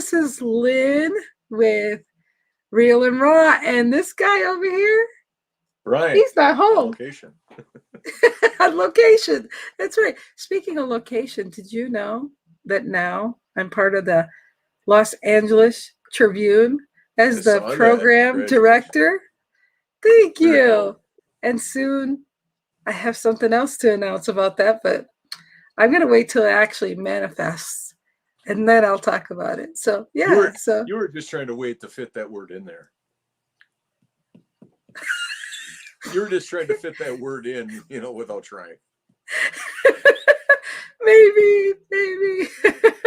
this is Lynn with Real and Raw, and this guy over here, Right. he's not home. Location. On location. That's right. Speaking of location, did you know that now I'm part of the Los Angeles Tribune as the program director? Thank you. Cool. And soon I have something else to announce about that, but I'm going to wait till it actually manifests, and then I'll talk about it. So, yeah. You were just trying to wait to fit that word in there. You were just trying to fit that word in, without trying. Maybe.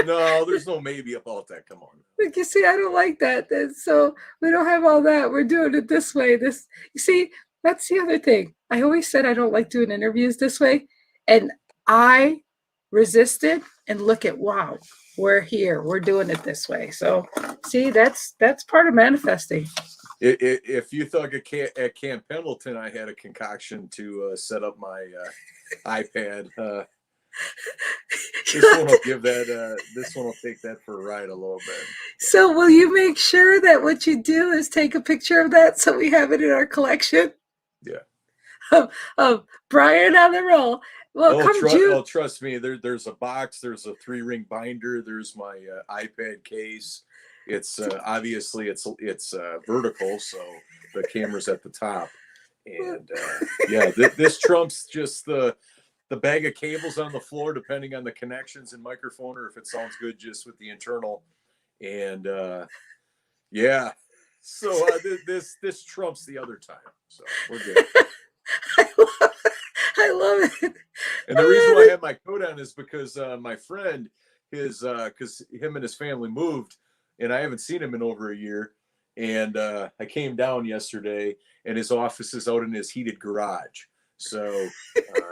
No, there's no maybe about that. Come on. Like, you see, I don't like that. And so we don't have all that. We're doing it this way. You see, that's the other thing. I always said I don't like doing interviews this way. And I resisted, and look at, wow, we're here. We're doing it this way. So see, that's part of manifesting. If you thought at Camp Pendleton I had a concoction to set up my iPad, this one will give that. This one will take that for a ride a little bit. So will you make sure that what you do is take a picture of that so we have it in our collection? Yeah. Of Brian on the roll. Well, trust me. There's a box. There's a 3-ring binder. There's my iPad case. It's obviously it's vertical, so the camera's at the top, and this trumps just the bag of cables on the floor, depending on the connections and microphone, or if it sounds good just with the internal, and so this trumps the other time, so we're good. I love it. And the reason why I have my coat on is because my friend, because him and his family moved, and I haven't seen him in over a year. And I came down yesterday, and his office is out in his heated garage. So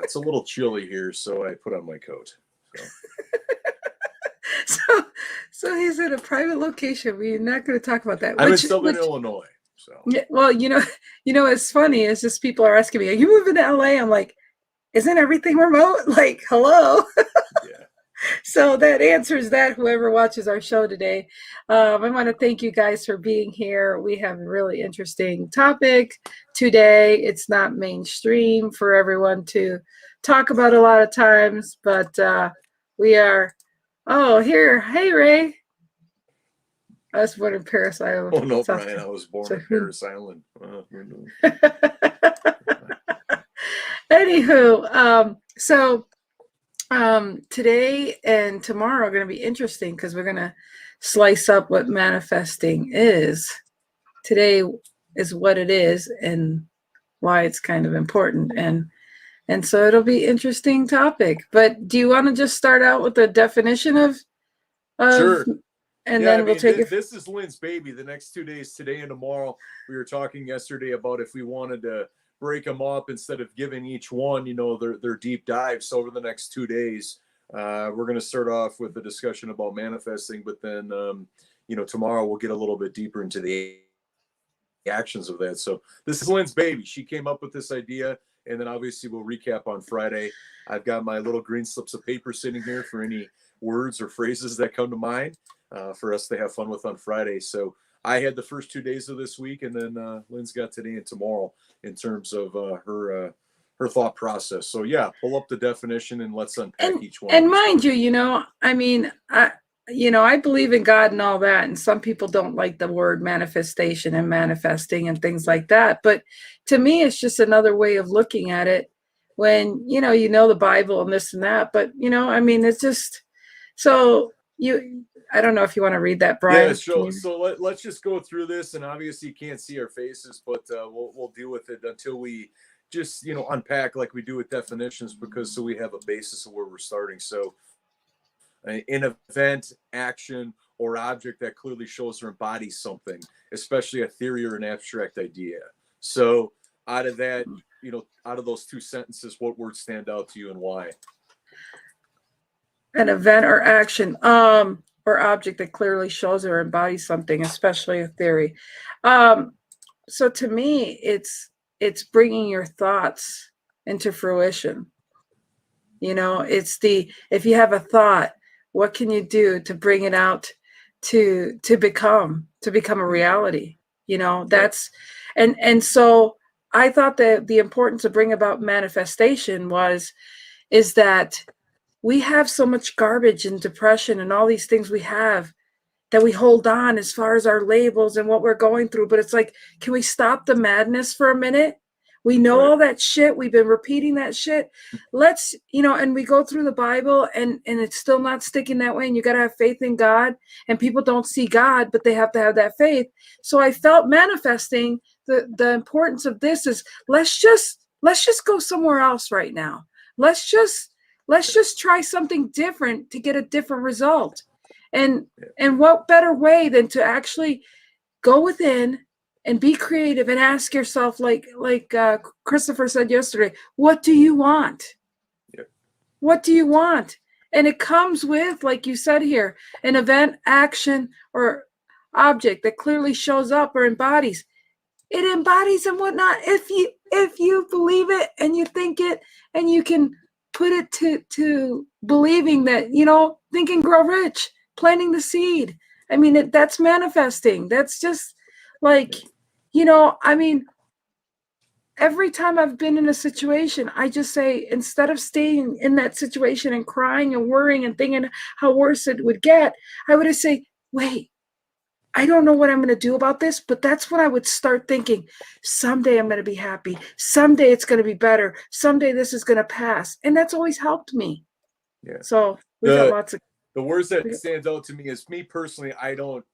it's a little chilly here, so I put on my coat. So he's in a private location. We're not going to talk about that. I'm in Southern Illinois. So yeah, well, it's funny. It's just people are asking me, "Are you moving to LA?" I'm like, "Isn't everything remote?" Like, hello. Yeah. So that answers that, whoever watches our show today. I want to thank you guys for being here. We have a really interesting topic today. It's not mainstream for everyone to talk about a lot of times, but we are, here. Hey, Ray. I was born in Paris Island. Oh, no, Brian, I was born in Paris Island. Anywho, today and tomorrow are going to be interesting because we're going to slice up what manifesting is. Today is what it is and why it's kind of important. And so it'll be an interesting topic. But do you want to just start out with the definition of Sure. And then we'll take it. This is Lynn's baby. The next 2 days, today and tomorrow, we were talking yesterday about if we wanted to break them up instead of giving each one, their deep dive. So over the next 2 days, we're going to start off with a discussion about manifesting, but then, tomorrow we'll get a little bit deeper into the actions of that. So this is Lynn's baby. She came up with this idea, and then obviously we'll recap on Friday. I've got my little green slips of paper sitting here for any words or phrases that come to mind for us to have fun with on Friday. So I had the first 2 days of this week, and then Lynn's got today and tomorrow in terms of her thought process. So yeah, pull up the definition and let's unpack each one. And mind you, I believe in God and all that, and some people don't like the word manifestation and manifesting and things like that. But to me, it's just another way of looking at it when, the Bible and this and that. But, it's just, so I don't know if you want to read that, Brian. Yeah, so let's just go through this, and obviously you can't see our faces, but we'll deal with it until we just unpack like we do with definitions, because so we have a basis of where we're starting. So an event, action, or object that clearly shows or embodies something, especially a theory or an abstract idea. So out of that, out of those two sentences, what words stand out to you and why? An event or action or object that clearly shows or embodies something, especially a theory. So to me, it's bringing your thoughts into fruition. It's if you have a thought, what can you do to bring it out to become a reality. That's and so I thought that the importance of bringing about manifestation is that we have so much garbage and depression and all these things we have that we hold on as far as our labels and what we're going through. But it's like, can we stop the madness for a minute? We know all that shit. We've been repeating that shit. Let's, and we go through the Bible and it's still not sticking that way. And you got to have faith in God, and people don't see God, but they have to have that faith. So I felt manifesting the importance of this is let's just go somewhere else right now. Let's just try something different to get a different result. And what better way than to actually go within and be creative and ask yourself, like Christopher said yesterday, what do you want? What do you want? And it comes with, like you said here, an event, action, or object that clearly shows up or embodies. It embodies and whatnot. If you believe it and you think it and you can put it to believing that, Think and Grow Rich, planting the seed. I mean, that's manifesting. That's just like, every time I've been in a situation, I just say, instead of staying in that situation and crying and worrying and thinking how worse it would get, I would just say, wait, I don't know what I'm going to do about this, but that's when I would start thinking, someday I'm going to be happy. Someday it's going to be better. Someday this is going to pass. And that's always helped me. Yeah. So we've got lots of. The words that stands out to me is, me personally, I don't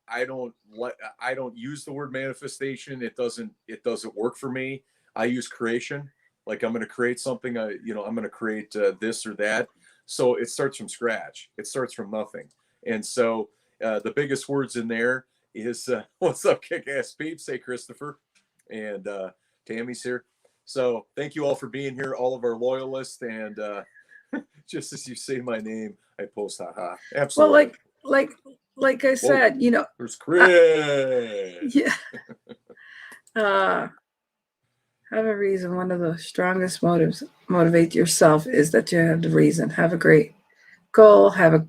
use the word manifestation. It doesn't work for me. I use creation. Like, I'm going to create something. I'm going to create this or that. So it starts from scratch. It starts from nothing. And so the biggest words in there is what's up, kick-ass peeps? Hey, Christopher, and Tammy's here. So thank you all for being here, all of our loyalists, and just as you say my name, I post haha. Absolutely. Well, like I said, there's Chris. Yeah. Have a reason. One of the strongest motives motivate yourself is that you have the reason. Have a great goal. Have a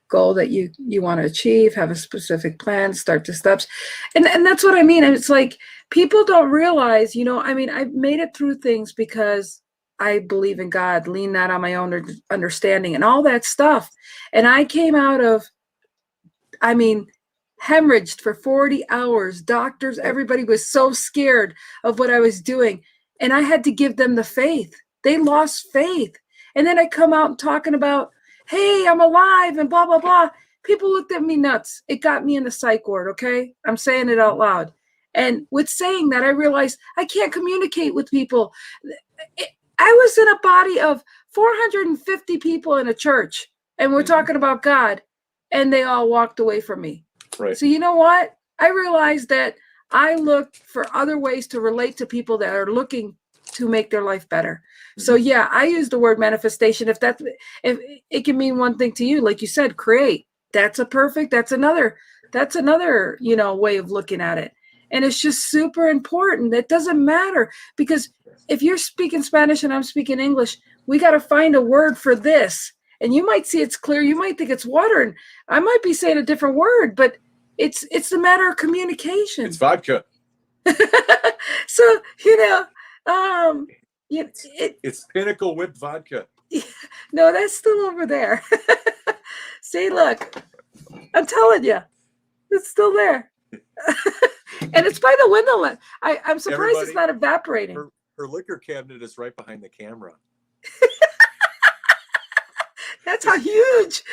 goal that you want to achieve. Have a specific plan. Start the steps, and that's what I mean. And it's like, people don't realize, I've made it through things because I believe in God, lean not on my own understanding and all that stuff. And I came out of, hemorrhaged for 40 hours. Doctors, everybody was so scared of what I was doing. And I had to give them the faith. They lost faith. And then I come out talking about, hey, I'm alive and blah, blah, blah. People looked at me nuts. It got me in the psych ward, okay? I'm saying it out loud. And with saying that, I realized I can't communicate with people. I was in a body of 450 people in a church, and we're talking about God, and they all walked away from me. Right. So you know what? I realized that I look for other ways to relate to people that are looking to make their life better. So yeah, I use the word manifestation. If it can mean one thing to you, like you said, create. That's another, way of looking at it. And it's just super important. It doesn't matter, because if you're speaking Spanish and I'm speaking English, we got to find a word for this. And you might see it's clear. You might think it's water, and I might be saying a different word, but it's a matter of communication. It's vodka. So, it's Pinnacle whipped vodka. No, that's still over there. See, look, I'm telling you, it's still there. And it's by the window. I'm surprised it's not evaporating. Her liquor cabinet is right behind the camera. That's how huge.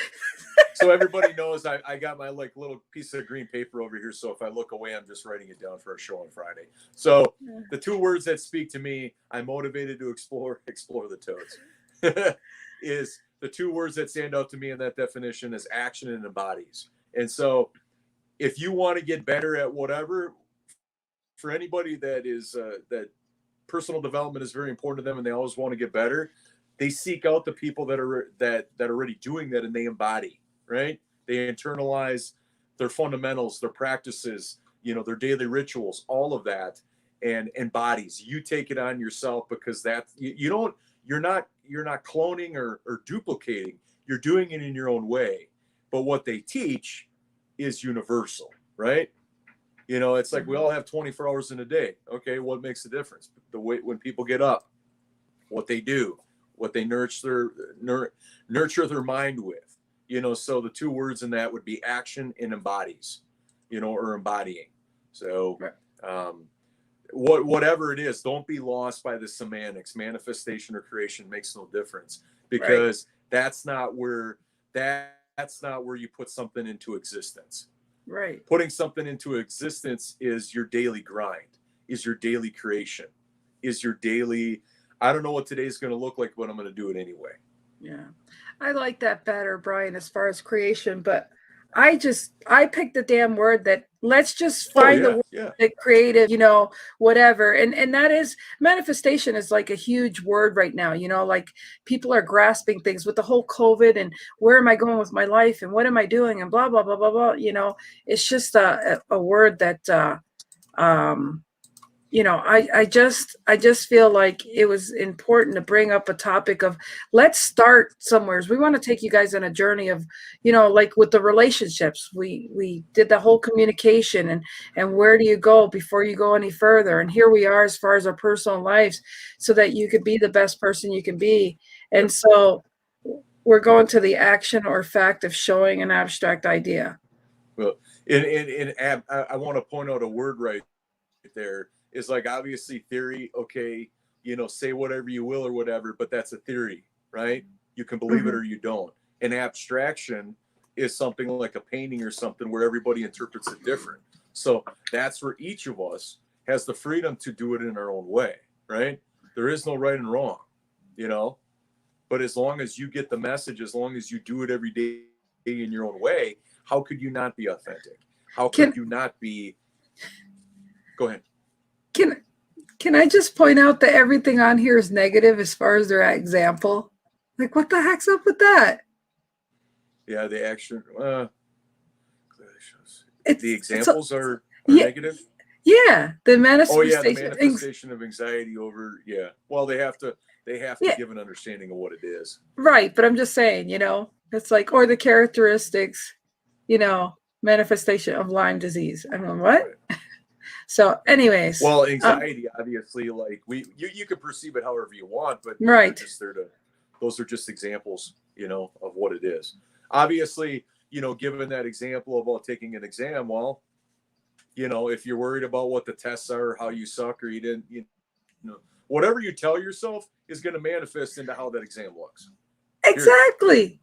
So everybody knows I got my little piece of green paper over here. So if I look away, I'm just writing it down for our show on Friday. So the two words that speak to me, I'm motivated to explore the toads, is the two words that stand out to me in that definition is action and embodies. And so if you want to get better at whatever, for anybody that is that personal development is very important to them and they always want to get better, they seek out the people that are already doing that, and they embody, right? They internalize their fundamentals, their practices, their daily rituals, all of that, and embodies. You take it on yourself, because you're not cloning or duplicating. You're doing it in your own way. But what they teach is universal, right? You know, it's like we all have 24 hours in a day. Okay, what makes the difference? The way when people get up, what they do, what they nurture their mind with. You know, so the two words in that would be action and embodies, you know, or embodying. So whatever it is, don't be lost by the semantics. Manifestation or creation makes no difference, because that's not where you put something into existence. Right. Putting something into existence is your daily grind, is your daily creation, is your daily, I don't know what today's going to look like, but I'm going to do it anyway. Yeah. I like that better, Brian, as far as creation, but I picked the damn word that let's just find the word that creative, you know, whatever. And that is, manifestation is like a huge word right now, you know, like people are grasping things with the whole COVID and where am I going with my life and what am I doing and blah, blah, blah, blah, blah. You know, it's just a word that, you know, I just feel like it was important to bring up a topic of let's start somewhere. We want to take you guys on a journey of, you know, like with the relationships, we did the whole communication and where do you go before you go any further? And here we are as far as our personal lives, so that you could be the best person you can be. And so we're going to the action or fact of showing an abstract idea. Well, I want to point out a word right there. Is like, obviously theory, okay, you know, say whatever you will or whatever, but that's a theory, right? You can believe it or you don't. An abstraction is something like a painting or something where everybody interprets it different. So that's where each of us has the freedom to do it in our own way, right? There is no right and wrong, you know, but as long as you get the message, as long as you do it every day in your own way, how could you not be authentic? How could you not be? Go ahead. Can I just point out that everything on here is negative as far as their example? Like, what the heck's up with that? Yeah, the action. The examples are negative. Yeah, the manifestation. Oh yeah, the manifestation of anxiety over. Yeah, well, they have to give an understanding of what it is. Right, but I'm just saying, you know, it's like, or the characteristics, you know, manifestation of Lyme disease. I mean, what? Right. So, anyways. Well, anxiety, obviously, like you can perceive it however you want, but right. Those are just examples, you know, of what it is. Obviously, you know, given that example about taking an exam, well, you know, if you're worried about what the tests are, how you suck, or you didn't, you know, whatever you tell yourself is going to manifest into how that exam looks. Exactly.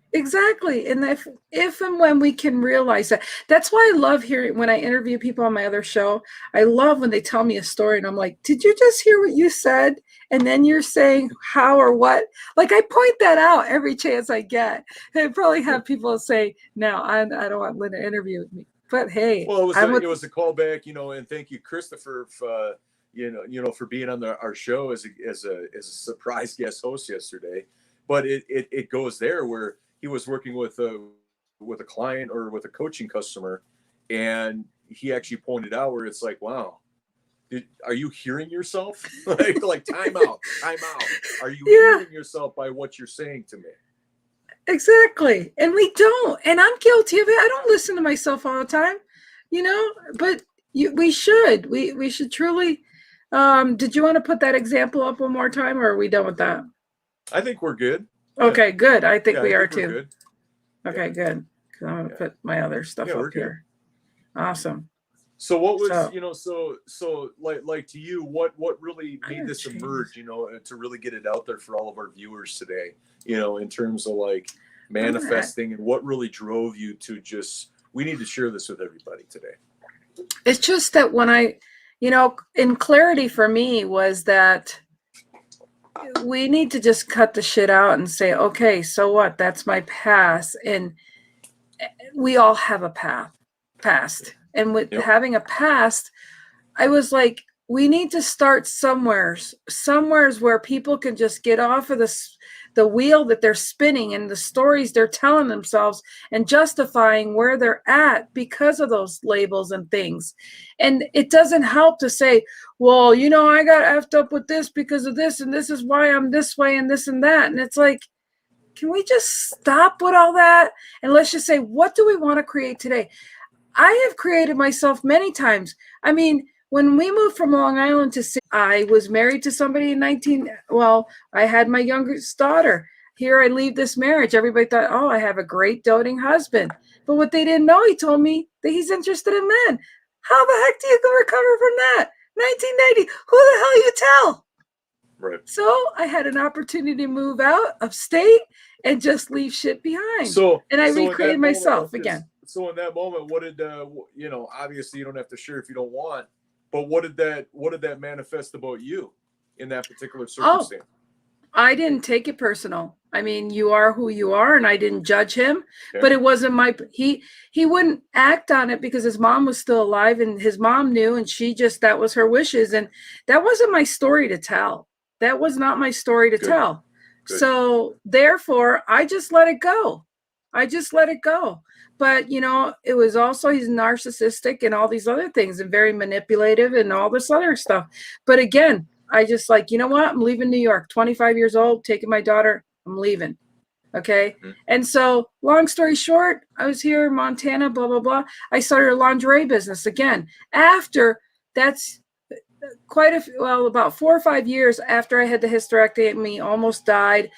And if and when we can realize that, that's why I love hearing when I interview people on my other show. I love when they tell me a story and I'm like, did you just hear what you said? And then you're saying how or what? Like, I point that out every chance I get. I probably have people say, no, I don't want Lynn to interview with me. But hey, well, it was a callback, you know, and thank you, Christopher, for, you know, for being on our show as a surprise guest host yesterday. But it goes there where he was working with a client or with a coaching customer, and he actually pointed out where it's like, wow, are you hearing yourself? like time out. Are you hearing yourself by what you're saying to me? Exactly. And we don't. And I'm guilty of it. I don't listen to myself all the time, you know, but we should. We should truly. Did you want to put that example up one more time, or are we done with that? I think we're good. Okay, good. I think we are too. Good. Okay, good. Because I'm going to put my other stuff up here. Awesome. So what was, you know, so like to you, what really made this emerge, you know, to really get it out there for all of our viewers today, you know, in terms of like manifesting, and what really drove you to just, we need to share this with everybody today? It's just that when you know, in clarity for me was that we need to just cut the shit out and say, okay, so what? That's my past. And we all have a past. And with having a past, I was like, we need to start somewheres where people can just get off of the wheel that they're spinning and the stories they're telling themselves and justifying where they're at because of those labels and things. And it doesn't help to say, well, you know, I got effed up with this because of this, and this is why I'm this way and this and that. And it's like, can we just stop with all that? And let's just say, what do we want to create today? I have created myself many times. I mean, when we moved from Long Island to Sydney, I was married to somebody in I had my youngest daughter. Here I leave this marriage. Everybody thought, oh, I have a great doting husband. But what they didn't know, he told me that he's interested in men. How the heck do you recover from that? 1990, who the hell you tell? Right. So I had an opportunity to move out of state and just leave shit behind. And I recreated myself again. So in that moment, what did obviously you don't have to share if you don't want, but what did that manifest about you in that particular circumstance? I didn't take it personal. I mean, you are who you are, and I didn't judge him. Okay. But it wasn't he wouldn't act on it because his mom was still alive, and his mom knew, and that was her wishes, and that wasn't my story to tell. That was not my story to tell. Good. So therefore, I just let it go. But it was also, he's narcissistic and all these other things, and very manipulative and all this other stuff. But again, I just you know what? I'm leaving New York, 25 years old, taking my daughter. I'm leaving. Okay. Mm-hmm. And so long story short, I was here in Montana, blah, blah, blah. I started a lingerie business again. After that's about 4 or 5 years after I had the hysterectomy, almost died.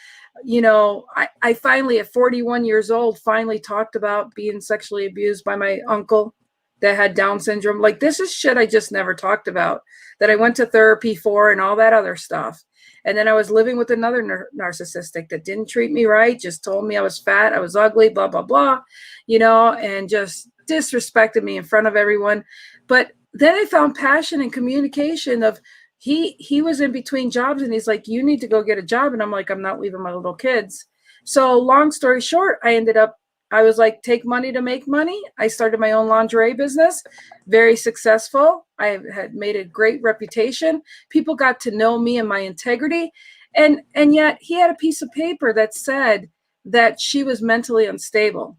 I finally, at 41 years old, finally talked about being sexually abused by my uncle that had Down syndrome. Like, this is shit I just never talked about, that I went to therapy for and all that other stuff. And then I was living with another narcissistic that didn't treat me right, just told me I was fat, I was ugly, blah, blah, blah, and just disrespected me in front of everyone. But then I found passion and communication of, he was in between jobs, and he's like, you need to go get a job. And I'm like, I'm not leaving my little kids. So long story short, I was like, take money to make money. I started my own lingerie business, very successful. I had made a great reputation. People got to know me and my integrity. And yet he had a piece of paper that said that she was mentally unstable.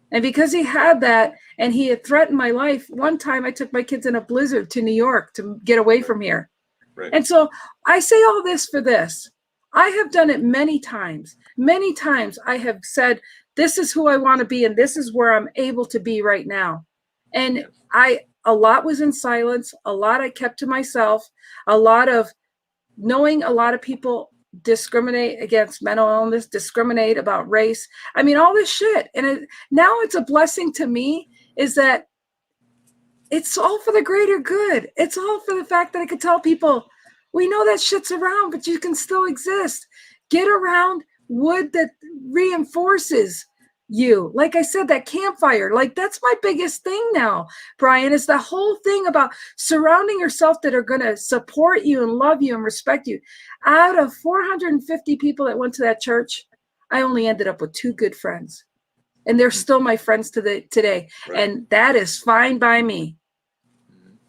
And because he had that, and he had threatened my life, one time I took my kids in a blizzard to New York to get away from here. Right. And so I say all this for this. I have done it many times. Many times I have said, this is who I want to be, and this is where I'm able to be right now. And a lot was in silence. A lot I kept to myself. A lot of knowing a lot of people discriminate against mental illness, discriminate about race. I mean, all this shit. And now it's a blessing to me is that it's all for the greater good. It's all for the fact that I could tell people, we know that shit's around, but you can still exist. Get around wood that reinforces you. Like I said, that campfire, like that's my biggest thing now, Brian, is the whole thing about surrounding yourself that are going to support you and love you and respect you. Out of 450 people that went to that church, I only ended up with 2 good friends, and they're still my friends today. Right. And that is fine by me.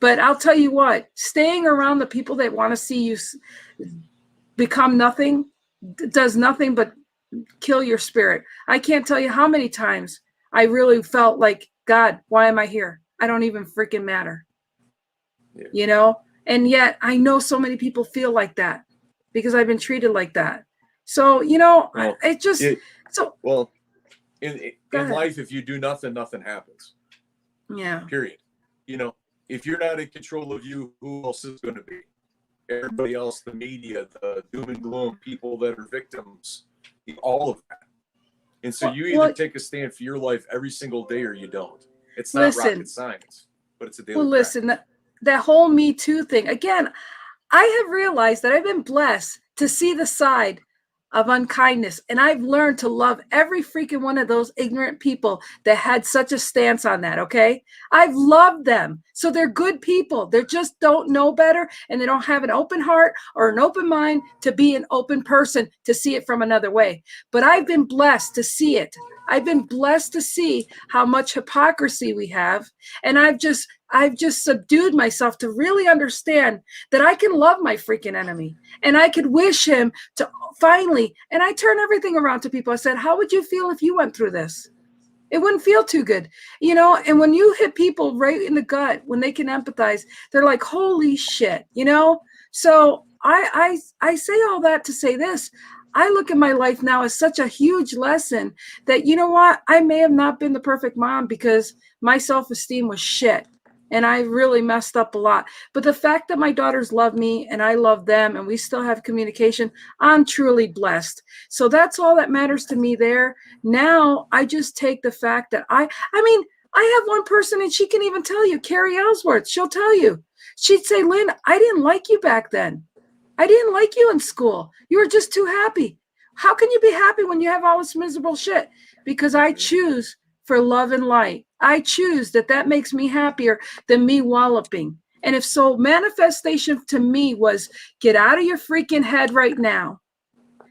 But I'll tell you what, staying around the people that want to see you become nothing does nothing but kill your spirit. I can't tell you how many times I really felt like, God, why am I here? I don't even freaking matter. Yeah. And yet I know so many people feel like that because I've been treated like that. So, in life, if you do nothing, nothing happens. Yeah. Period. If you're not in control of you, who else is going to be? Everybody else, the media, the doom and gloom, people that are victims, all of that. And so you either take a stand for your life every single day or you don't. It's not rocket science, but it's a daily practice. That whole Me Too thing, again, I have realized that I've been blessed to see the side of unkindness. And I've learned to love every freaking one of those ignorant people that had such a stance on that. Okay. I've loved them. So they're good people. They just don't know better. And they don't have an open heart or an open mind to be an open person to see it from another way. But I've been blessed to see it. I've been blessed to see how much hypocrisy we have. And I've just subdued myself to really understand that I can love my freaking enemy and I could wish him to finally, and I turn everything around to people. I said, how would you feel if you went through this? It wouldn't feel too good, and when you hit people right in the gut, when they can empathize, they're like, holy shit, So I say all that to say this. I look at my life now as such a huge lesson that, you know what, I may have not been the perfect mom because my self-esteem was shit. And I really messed up a lot. But the fact that my daughters love me and I love them and we still have communication, I'm truly blessed. So that's all that matters to me there. Now I just take the fact that I mean, I have one person and she can even tell you, Carrie Ellsworth, she'll tell you. She'd say, Lynn, I didn't like you back then. I didn't like you in school. You were just too happy. How can you be happy when you have all this miserable shit? Because I choose for love and light. I choose that makes me happier than me walloping. And if so, manifestation to me was get out of your freaking head right now.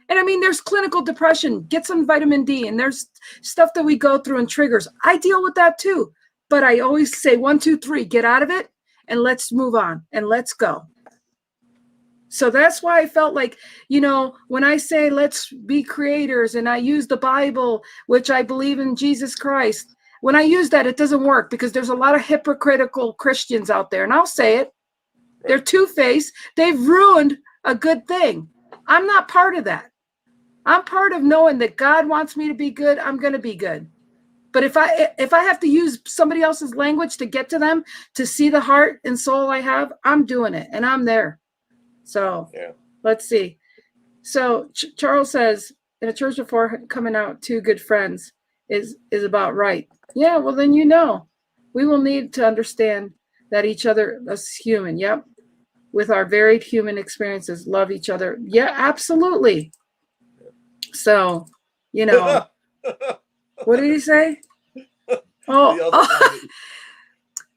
And I mean, there's clinical depression, get some vitamin D, and there's stuff that we go through and triggers. I deal with that too. But I always say 1, 2, 3, get out of it and let's move on and let's go. So that's why I felt like, you know, when I say let's be creators and I use the Bible, which I believe in Jesus Christ, when I use that, it doesn't work because there's a lot of hypocritical Christians out there. And I'll say it. They're two-faced. They've ruined a good thing. I'm not part of that. I'm part of knowing that God wants me to be good. I'm going to be good. But if I have to use somebody else's language to get to them, to see the heart and soul I have, I'm doing it and I'm there. So let's see. So Charles says, in a church before coming out, 2 good friends is about right. Yeah, well, then, you know, we will need to understand that each other is human. Yep. With our varied human experiences, love each other. Yeah, absolutely. So, you know, what did he say? Oh.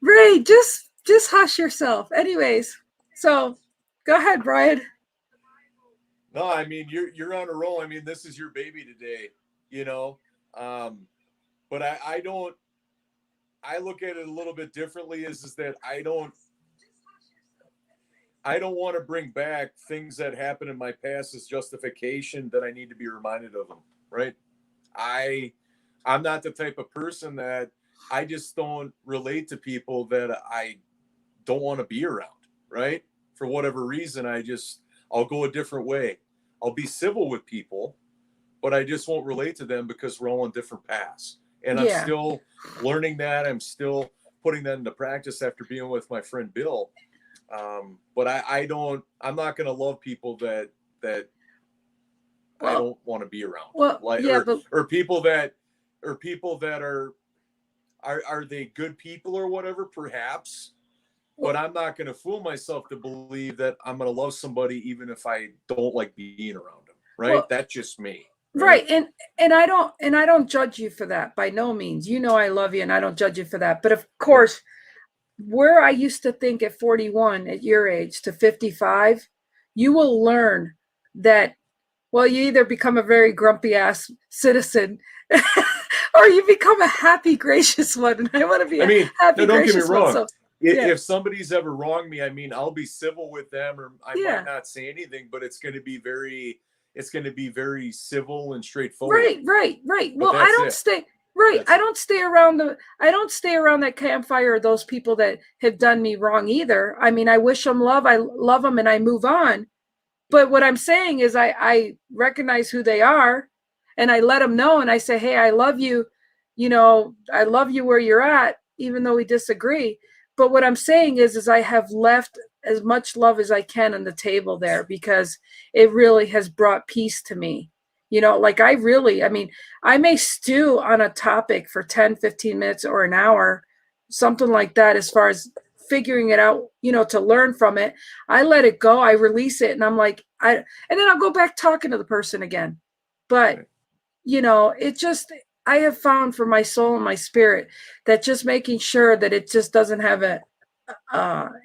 Ray, just hush yourself. Anyways, so go ahead, Brian. No, I mean, you're on a roll. I mean, this is your baby today, you know. But I look at it a little bit differently is that I don't want to bring back things that happened in my past as justification that I need to be reminded of them, right? I'm not the type of person that I just don't relate to people that I don't want to be around, right? For whatever reason, I'll go a different way. I'll be civil with people, but I just won't relate to them because we're all on different paths. And I'm still learning that. I'm still putting that into practice after being with my friend Bill. But I'm not going to love people that I don't want to be around. Well, or people that are they good people or whatever, perhaps. But I'm not going to fool myself to believe that I'm going to love somebody even if I don't like being around them. Right? Well, that's just me. Right. And I don't judge you for that by no means. You know I love you and I don't judge you for that. But of course, where I used to think at 41 at your age to 55, you will learn that, well, you either become a very grumpy ass citizen or you become a happy, gracious one. And I want to be happy, don't gracious get me wrong. one. So, if somebody's ever wronged me, I mean, I'll be civil with them, or I might not say anything, but it's going to be very civil and straightforward. Right. Well, I don't stay. Right. I don't stay around that campfire or those people that have done me wrong either. I mean, I wish them love. I love them and I move on. But what I'm saying is I recognize who they are and I let them know. And I say, hey, I love you. You know, I love you where you're at, even though we disagree. But what I'm saying is I have left as much love as I can on the table there because it really has brought peace to me. You know, like I may stew on a topic for 10, 15 minutes or an hour, something like that, as far as figuring it out, you know, to learn from it. I let it go. I release it. And I'm like, and then I'll go back talking to the person again. But, you know, I have found for my soul and my spirit that just making sure that it just doesn't have a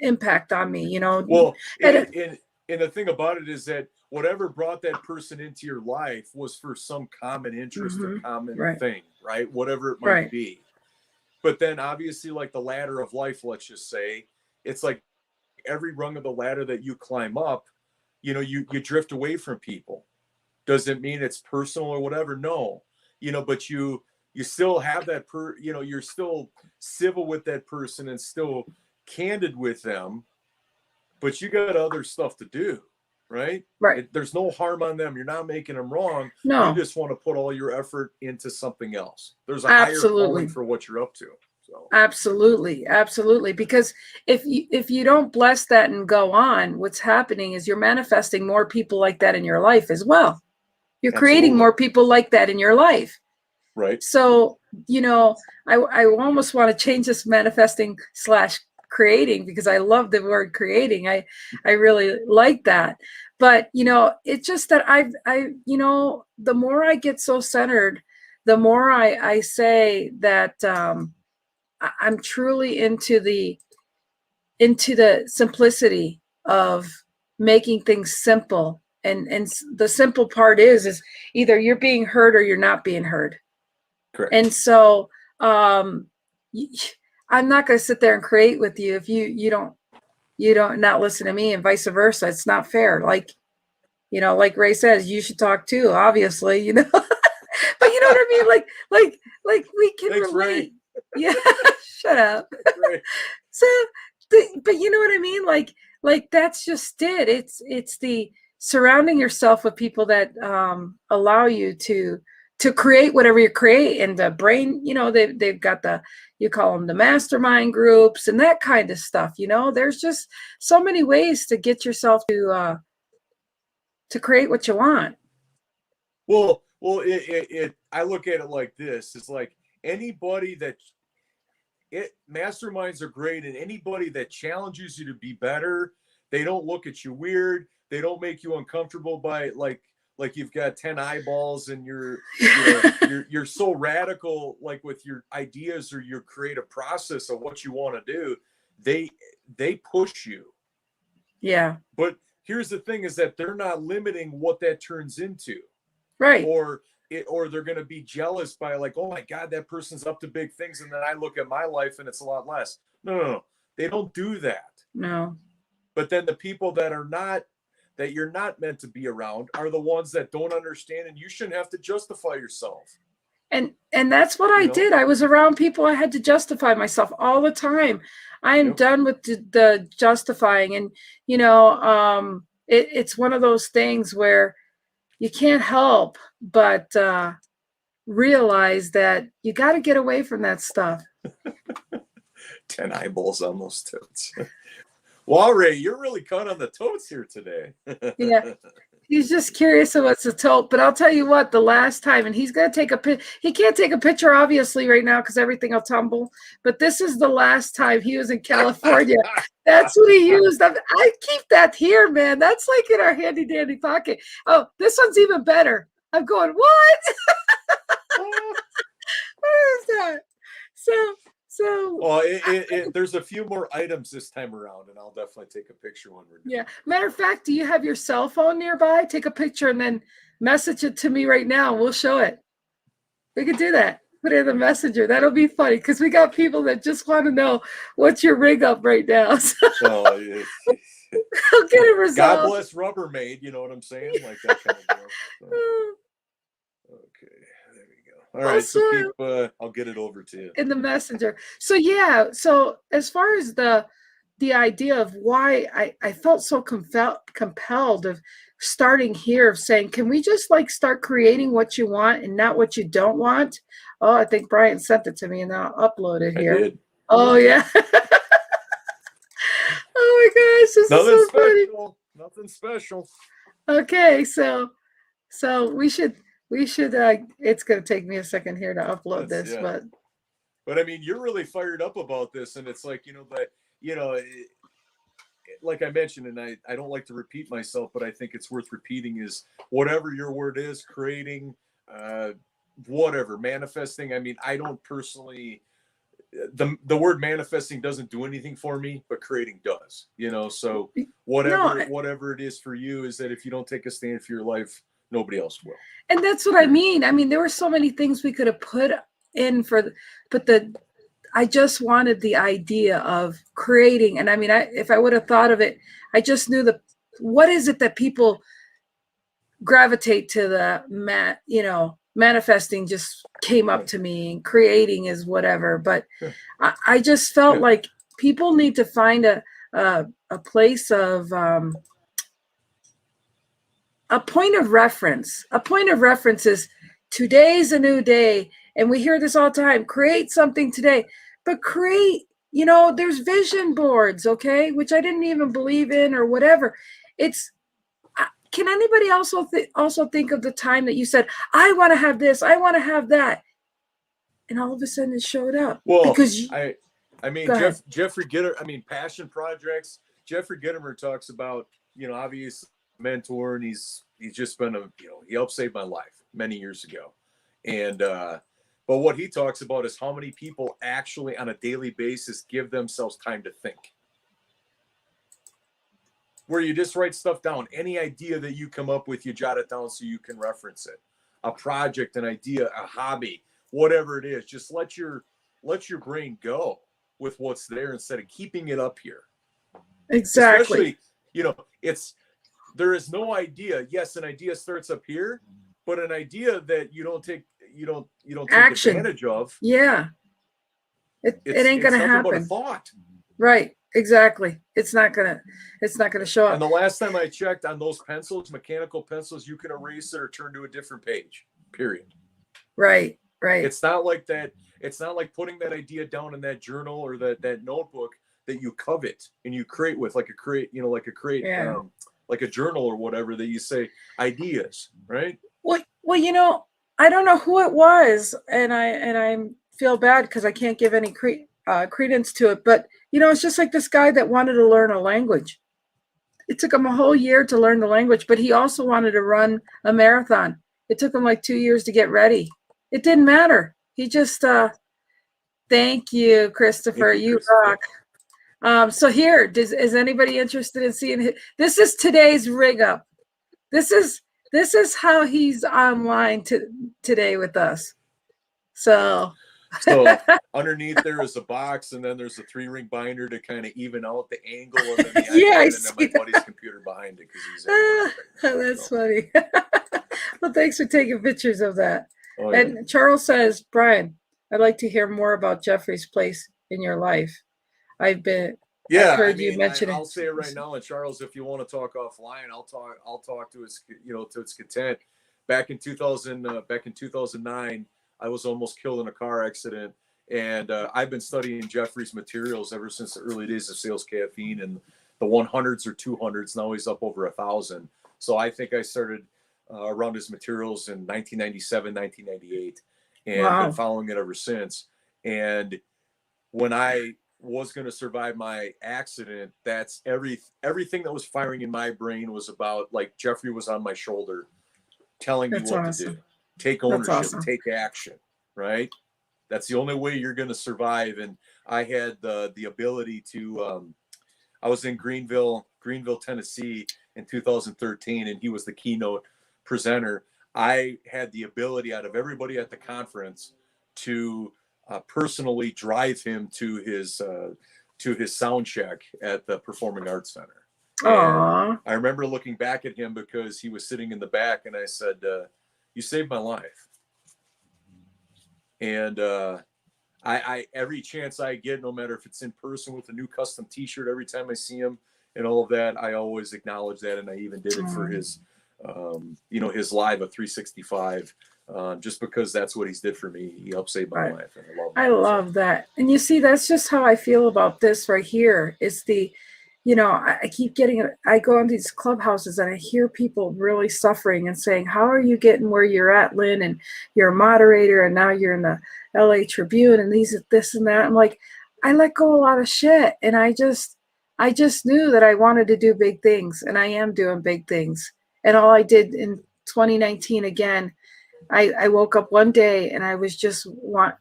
impact on me, you know. Well, and the thing about it is that whatever brought that person into your life was for some common interest or common thing, right? Whatever it might be. But then obviously, like the ladder of life, let's just say, it's like every rung of the ladder that you climb up, you know, you drift away from people. Does it mean it's personal or whatever? No. You know, but you still have that you're still civil with that person and still candid with them, but you got other stuff to do. right? Right. There's no harm on them. You're not making them wrong. No. You just want to put all your effort into something else. There's a higher Absolutely. calling for what you're up to. So Absolutely. Absolutely. Because if you don't bless that and go on, what's happening is you're manifesting more people like that in your life as well. You're creating Absolutely. more people like that in your life. Right. So, you know, I almost want to change this manifesting / creating, because I love the word creating. I really like that. But, you know, it's just that you know, the more I get so centered, the more I say that I'm truly into the simplicity of making things simple. And the simple part is either you're being heard or you're not being heard. Correct. And so I'm not going to sit there and create with you if you don't not listen to me, and vice versa. It's not fair. Like, you know, like Ray says, you should talk too, obviously, you know. But you know what I mean? Like we can Thanks, relate. Ray. Yeah. Shut up. Right. So but you know what I mean? Like that's just it. It's the surrounding yourself with people that allow you to create whatever you create. And the brain, you know, they've got you call them the mastermind groups and that kind of stuff. You know, there's just so many ways to get yourself to create what you want. Well, I look at it like this. It's like anybody masterminds are great, and anybody that challenges you to be better, they don't look at you weird. They don't make you uncomfortable by like you've got 10 eyeballs and you're so radical, like with your ideas or your creative process of what you want to do. They push you. Yeah. But here's the thing is that they're not limiting what that turns into. Right. Or they're going to be jealous by like, oh my God, that person's up to big things. And then I look at my life and it's a lot less. No. They don't do that. No. But then the people that you're not meant to be around are the ones that don't understand, and you shouldn't have to justify yourself. And that's what I did. I was around people I had to justify myself all the time. I am done with the justifying. And, you know, it's one of those things where you can't help but realize that you got to get away from that stuff. 10 eyeballs on those totes. Well, Ray, you're really caught on the totes here today. Yeah. He's just curious of what's a tote, but I'll tell you what, the last time, and he's going to take a picture. He can't take a picture, obviously, right now because everything will tumble. But this is the last time he was in California. That's what he used. I keep that here, man. That's like in our handy dandy pocket. Oh, this one's even better. I'm going, what? What is that? So well, there's a few more items this time around, and I'll definitely take a picture when we're done. Yeah. Matter of fact, do you have your cell phone nearby? Take a picture and then message it to me right now. We'll show it. We could do that. Put it in the messenger. That'll be funny because we got people that just want to know what's your rig up right now. So I'll get it resolved. God bless Rubbermaid. You know what I'm saying? Like that kind of deal. So. Okay. All right, so I'll get it over to you in the messenger. So yeah, so as far as the idea of why I felt so compelled of starting here, of saying, can we just like start creating what you want and not what you don't want? Oh, I think Brian sent it to me and I'll upload it here. I did. Oh yeah. Oh my gosh, this Nothing is so special. funny. Nothing special. Okay, so we should it's going to take me a second here to upload this, yeah. But I mean, you're really fired up about this, and it's like, like I mentioned, and I don't like to repeat myself, but I think it's worth repeating, is whatever your word is, creating, whatever, manifesting. I mean, I don't personally, the word manifesting doesn't do anything for me, but creating does, so whatever it is for you, is that if you don't take a stand for your life, nobody else will. And that's what I mean. I mean, there were so many things we could have put in I just wanted the idea of creating. And I mean, if I would have thought of it, I just knew what is it that people gravitate to manifesting just came up to me, and creating is whatever. But I just felt like people need to find a place of, a point of reference. A point of reference is today's a new day. And we hear this all the time, create something today, but create, there's vision boards, okay, which I didn't even believe in or whatever. It's, can anybody also think of the time that you said, I want to have this, I want to have that, and all of a sudden it showed up? Well, because I mean, Jeffrey Gittimer, passion projects. Jeffrey Gittimer talks about, obviously mentor, and he's just been he helped save my life many years ago. And, but what he talks about is how many people actually on a daily basis give themselves time to think. Where you just write stuff down. Any idea that you come up with, you jot it down so you can reference it. A project, an idea, a hobby, whatever it is, just let your brain go with what's there instead of keeping it up here. Exactly. Especially, there is no idea. Yes, an idea starts up here, but an idea that you don't take action advantage of. Yeah. It ain't gonna happen. But a thought. Right. Exactly. It's not gonna show up. And the last time I checked on those pencils, mechanical pencils, you can erase it or turn to a different page. Period. Right. It's not like that. It's not like putting that idea down in that journal or that notebook that you covet and you create with like a journal or whatever that you say ideas, right? Well, I don't know who it was, and I feel bad because I can't give any credence to it, but it's just like this guy that wanted to learn a language. It took him a whole year to learn the language, but he also wanted to run a marathon. It took him like 2 years to get ready. It didn't matter. He just thank you, Christopher. You rock. So here, is anybody interested in seeing this? Is today's rig up. This is how he's online today with us. So underneath there is a box, and then there's a 3-ring binder to kind of even out the angle, and then the and then my buddy's computer behind it because he's that's funny. Well, thanks for taking pictures of that. Oh, yeah. And Charles says, Brian, I'd like to hear more about Jeffrey's place in your life. I've heard you mention it. I'll say it right now. And Charles, if you want to talk offline, I'll talk to its, to its content. Back in 2009, I was almost killed in a car accident. And I've been studying Jeffrey's materials ever since the early days of Sales Caffeine and the 100s or 200s. Now he's up over 1,000. So I think I started around his materials in 1997, 1998, and been following it ever since. And when I was going to survive my accident, that's everything that was firing in my brain was about, like, Jeffrey was on my shoulder telling me what to do. Take ownership, take action, right? That's the only way you're going to survive. And I had the ability to, I was in Greenville, Tennessee in 2013, and he was the keynote presenter. I had the ability out of everybody at the conference to personally drive him to his sound check at the Performing Arts Center. And I remember looking back at him because he was sitting in the back, and I said, you saved my life. And I every chance I get, no matter if it's in person with a new custom t-shirt, every time I see him and all of that, I always acknowledge that. And I even did it for his his live at 365, just because that's what he's did for me. He helped save my life. And I love that. And you see, that's just how I feel about this right here. It's the, I keep getting, I go on these clubhouses and I hear people really suffering and saying, how are you getting where you're at, Lynn? And you're a moderator and now you're in the LA Tribune and this and that. I'm like, I let go a lot of shit. And I just knew that I wanted to do big things, and I am doing big things. And all I did in 2019, again, I woke up one day and I was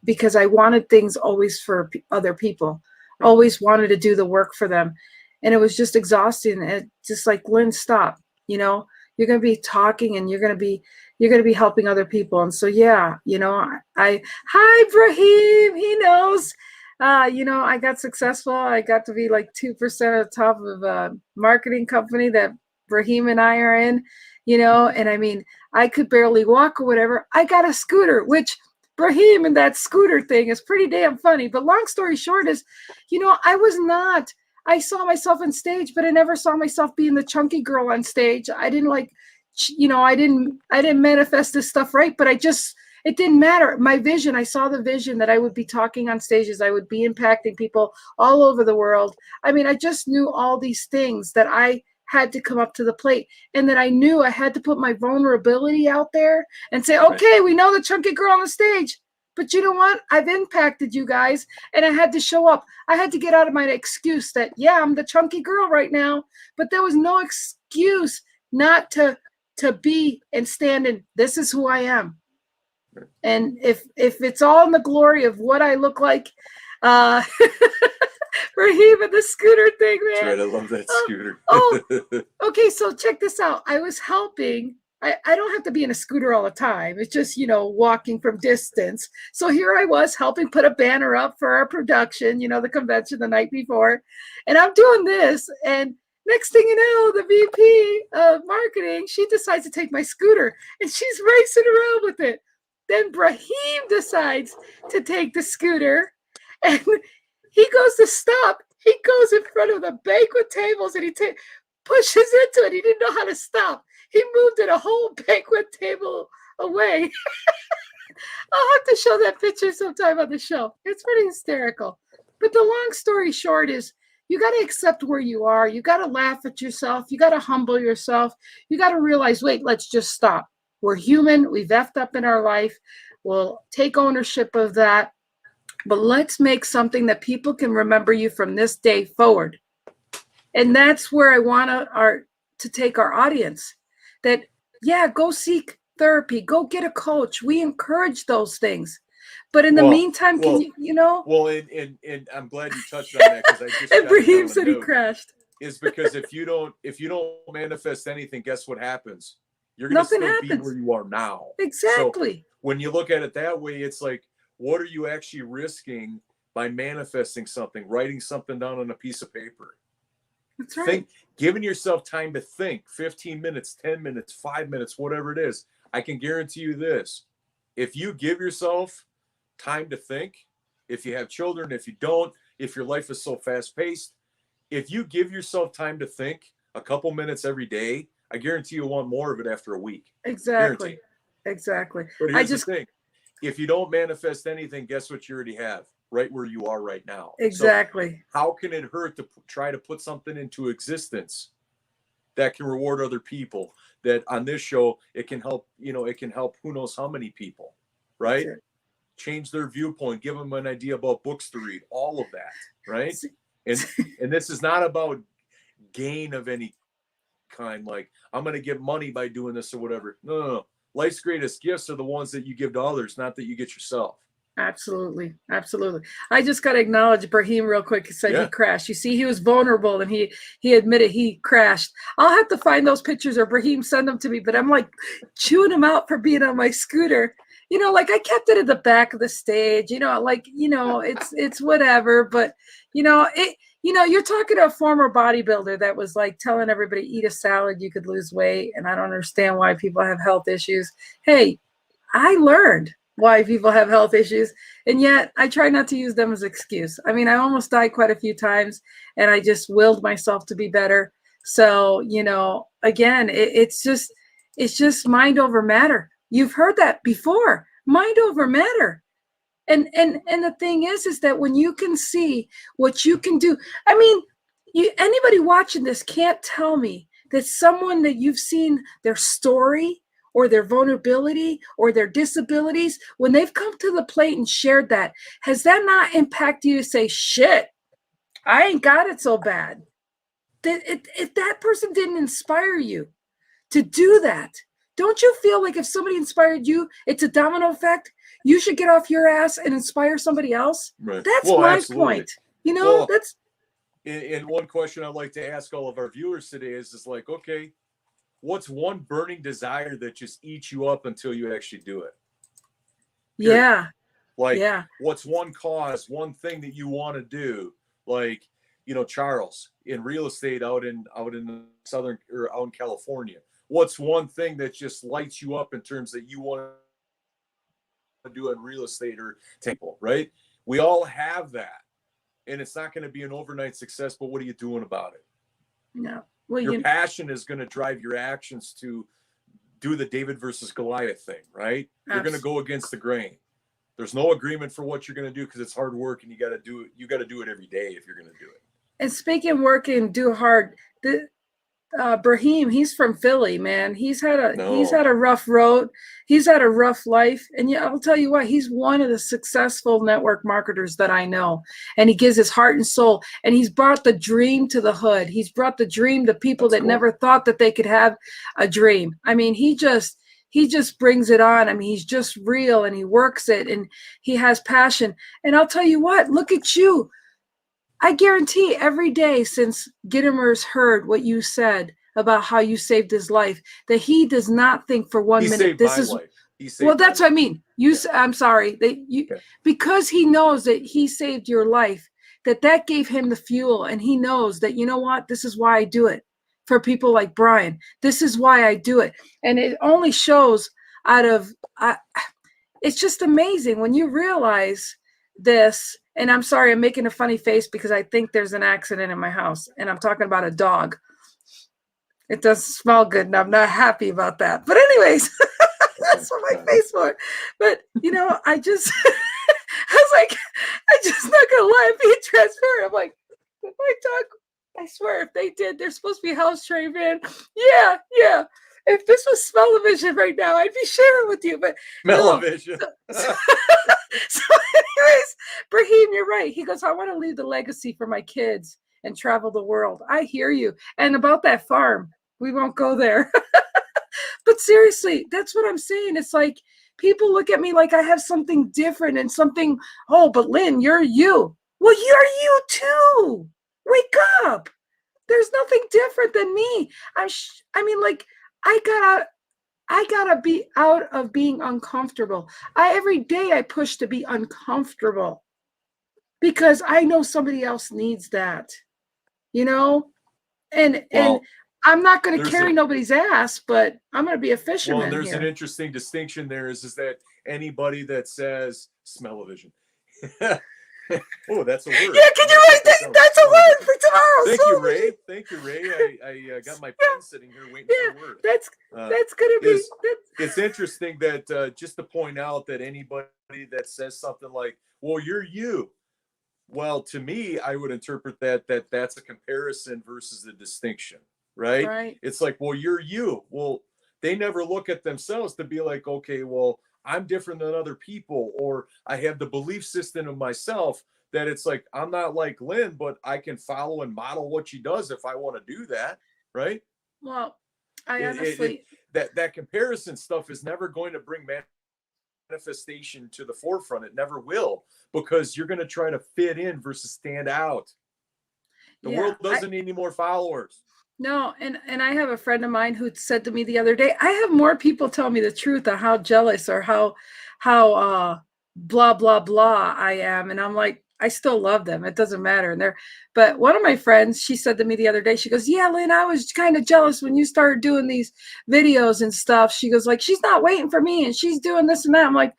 because I wanted things always for other people, always wanted to do the work for them. And it was just exhausting. And just like, Lynn, stop, you're going to be talking and you're going to be helping other people. And so, yeah, hi, Brahim, he knows, I got successful. I got to be like 2% at the top of a marketing company that Brahim and I are in, and I mean, I could barely walk or whatever. I got a scooter, which Brahim and that scooter thing is pretty damn funny. But long story short is, I saw myself on stage, but I never saw myself being the chunky girl on stage. I didn't like I didn't manifest this stuff right, but it didn't matter. My vision, I saw the vision that I would be talking on stages. I would be impacting people all over the world. I mean, I just knew all these things that I had to come up to the plate, and that I knew I had to put my vulnerability out there and say, okay, we know the chunky girl on the stage, but you know what? I've impacted you guys, and I had to show up. I had to get out of my excuse that, yeah, I'm the chunky girl right now, but there was no excuse not to be and stand in, this is who I am. And if it's all in the glory of what I look like, Raheem and the scooter thing, man. That's right, I love that scooter. Okay, so check this out. I was helping. I don't have to be in a scooter all the time. It's just, walking from distance. So here I was helping put a banner up for our production, the convention the night before. And I'm doing this. And next thing you know, the VP of marketing, she decides to take my scooter and she's racing around with it. Then Brahim decides to take the scooter and he goes to stop. He goes in front of the banquet tables and he pushes into it. He didn't know how to stop. He moved it a whole banquet table away. I'll have to show that picture sometime on the show. It's pretty hysterical. But the long story short is, you got to accept where you are. You got to laugh at yourself. You got to humble yourself. You got to realize, wait, let's just stop. We're human. We've effed up in our life. We'll take ownership of that. But let's make something that people can remember you from this day forward. And that's where I want to take our audience. That, yeah, go seek therapy. Go get a coach. We encourage those things. But in the meantime, can you know? Well, and I'm glad you touched on that, because I just and Brahim said he crashed. Is because if you don't manifest anything, guess what happens? You're going to still be where you are now. Exactly. So when you look at it that way, it's like, what are you actually risking by manifesting something, writing something down on a piece of paper? That's right. Giving yourself time to think, 15 minutes, 10 minutes, 5 minutes, whatever it is. I can guarantee you this. If you give yourself time to think, if you have children, if you don't, if your life is so fast paced, if you give yourself time to think a couple minutes every day, I guarantee you'll want more of it after a week. Exactly. Exactly. But here's the thing. If you don't manifest anything, guess what you already have? Right where you are right now. Exactly. So how can it hurt to try to put something into existence that can reward other people? That on this show, it can help, it can help who knows how many people, right? Change their viewpoint, give them an idea about books to read, all of that, right? And this is not about gain of any kind, like I'm going to get money by doing this or whatever. No. Life's greatest gifts are the ones that you give to others, not that you get yourself. Absolutely. Absolutely. I just got to acknowledge Brahim real quick. He said he crashed. You see, he was vulnerable and he admitted he crashed. I'll have to find those pictures, or Brahim send them to me, but I'm like chewing him out for being on my scooter. Like I kept it at the back of the stage, it's whatever, but you're talking to a former bodybuilder that was like telling everybody, eat a salad, you could lose weight. And I don't understand why people have health issues. Hey, I learned why people have health issues, and yet I try not to use them as an excuse. I mean, I almost died quite a few times, and I just willed myself to be better. So, again, it's just mind over matter. You've heard that before, mind over matter. And the thing is that when you can see what you can do, I mean, anybody watching this can't tell me that someone that you've seen their story or their vulnerability or their disabilities, when they've come to the plate and shared that, has that not impacted you to say, shit, I ain't got it so bad? If that person didn't inspire you to do that, don't you feel like if somebody inspired you, it's a domino effect? You should get off your ass and inspire somebody else. Right. That's my point. That's. And one question I'd like to ask all of our viewers today is like, okay, what's one burning desire that just eats you up until you actually do it? Yeah. What's one cause, one thing that you want to do? Like, Charles, in real estate out in southern or out in California. What's one thing that just lights you up in terms that you want to do in real estate or temple, right? We all have that. And it's not going to be an overnight success, but what are you doing about it? No. Well, your passion is going to drive your actions to do the David versus Goliath thing, right? You're going to Absolutely. go against the grain. There's no agreement for what you're going to do because it's hard work and you got to do it. You got to do it every day if you're going to do it. And speaking work and do hard, Brahim, he's from Philly, man. He's had a rough road. He's had a rough life. And yeah, I'll tell you what, he's one of the successful network marketers that I know. And he gives his heart and soul. And he's brought the dream to the hood. He's brought the dream to people that never thought that they could have a dream. I mean, he just brings it on. I mean, he's just real and he works it and he has passion. And I'll tell you what, look at you. I guarantee every day since Gittimer's heard what you said about how you saved his life, that he does not think for 1 minute this is life. Well, that's what I mean. I'm sorry that you because he knows that he saved your life, that gave him the fuel, and he knows that, you know what, this is why I do it for people like Brian. This is why I do it, and it only shows out of. It's just amazing when you realize this. And I'm sorry, I'm making a funny face because I think there's an accident in my house, and I'm talking about a dog. It doesn't smell good, and I'm not happy about that. But anyways, that's what my face for. But, you know, I was like, I just not going to lie, I'm being transparent. I'm like, my dog, I swear, if they did, they're supposed to be house trained, man. Yeah. If this was smell-o-vision right now, I'd be sharing with you. But smell-o-vision. So anyways, Brahim, you're right. He goes, I want to leave the legacy for my kids and travel the world. I hear you. And about that farm, we won't go there. But seriously, that's what I'm saying. It's like people look at me like I have something different and something, oh, but Lynn, you're you. Well, you're you too. Wake up. There's nothing different than me. I mean, like, I gotta be out of being uncomfortable. Every day I push to be uncomfortable because I know somebody else needs that, you know? And I'm not going to carry nobody's ass, but I'm going to be a fisherman. Well, there's an interesting distinction there is that anybody that says smell-o-vision. Oh, that's a word. Yeah, can you write that? That's a word for tomorrow. Thank you, Ray. I got my pen sitting here waiting for a word. That's going to be. It's interesting that just to point out that anybody that says something like, well, you're you. Well, to me, I would interpret that's a comparison versus a distinction, right? Right. It's like, well, you're you. Well, they never look at themselves to be like, okay, well, I'm different than other people, or I have the belief system of myself that it's like, I'm not like Lynn, but I can follow and model what she does if I want to do that. Right. Well, I honestly, that comparison stuff is never going to bring manifestation to the forefront. It never will, because you're going to try to fit in versus stand out. The world doesn't need any more followers. No, and I have a friend of mine who said to me the other day, I have more people tell me the truth of how jealous or how blah blah blah I am, and I'm like, I still love them. It doesn't matter. And but one of my friends, she said to me the other day, she goes, yeah, Lynn, I was kind of jealous when you started doing these videos and stuff. She goes, like, she's not waiting for me and she's doing this and that. I'm like,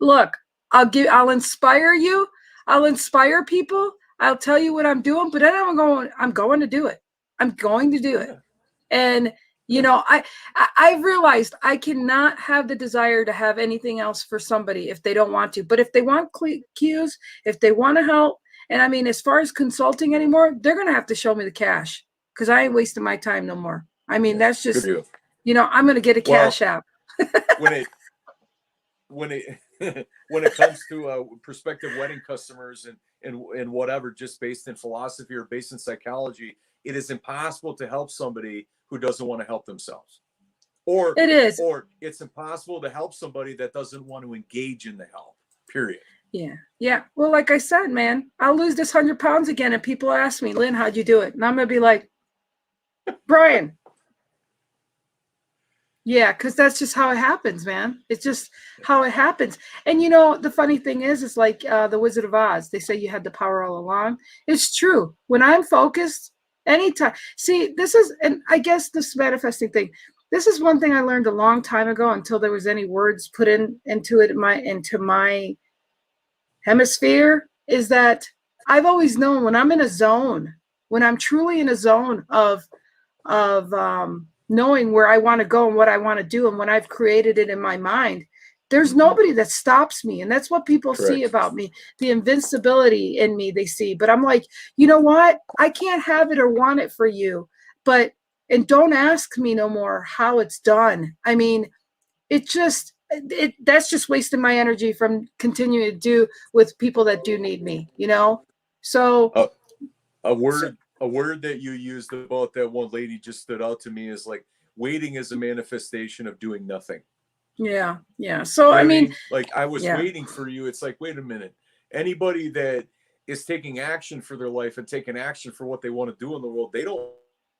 look, I'll inspire you. I'll inspire people. I'll tell you what I'm doing, but then I'm going to do it. I'm going to do it. And, you know, I've realized I cannot have the desire to have anything else for somebody if they don't want to. But if they want cues, if they want to help, and I mean, as far as consulting anymore, they're going to have to show me the cash because I ain't wasting my time no more. I mean, that's just, you know, I'm going to get a cash app. when it comes to prospective wedding customers and whatever, just based in philosophy or based in psychology, it is impossible to help somebody who doesn't want to help themselves. Or it's impossible to help somebody that doesn't want to engage in the help, period. Yeah. Well, like I said, man, I'll lose this 100 pounds again. And people ask me, Lynn, how'd you do it? And I'm going to be like, Brian. Yeah, because that's just how it happens, man. It's just how it happens. And, you know, the funny thing is, it's like the Wizard of Oz. They say you had the power all along. It's true. When I'm focused, anytime. See, this is, and I guess this manifesting thing, this is one thing I learned a long time ago until there was any words put into my hemisphere, is that I've always known when I'm in a zone, when I'm truly in a zone of knowing where I want to go and what I want to do. And when I've created it in my mind, there's nobody that stops me. And that's what people see about me, the invincibility in me they see. But I'm like, you know what? I can't have it or want it for you. And don't ask me no more how it's done. I mean, that's just wasting my energy from continuing to do with people that do need me, So a word that you used about that one lady just stood out to me is like, waiting is a manifestation of doing nothing. Yeah. So, I mean, like I was waiting for you. It's like, wait a minute. Anybody that is taking action for their life and taking action for what they want to do in the world, they don't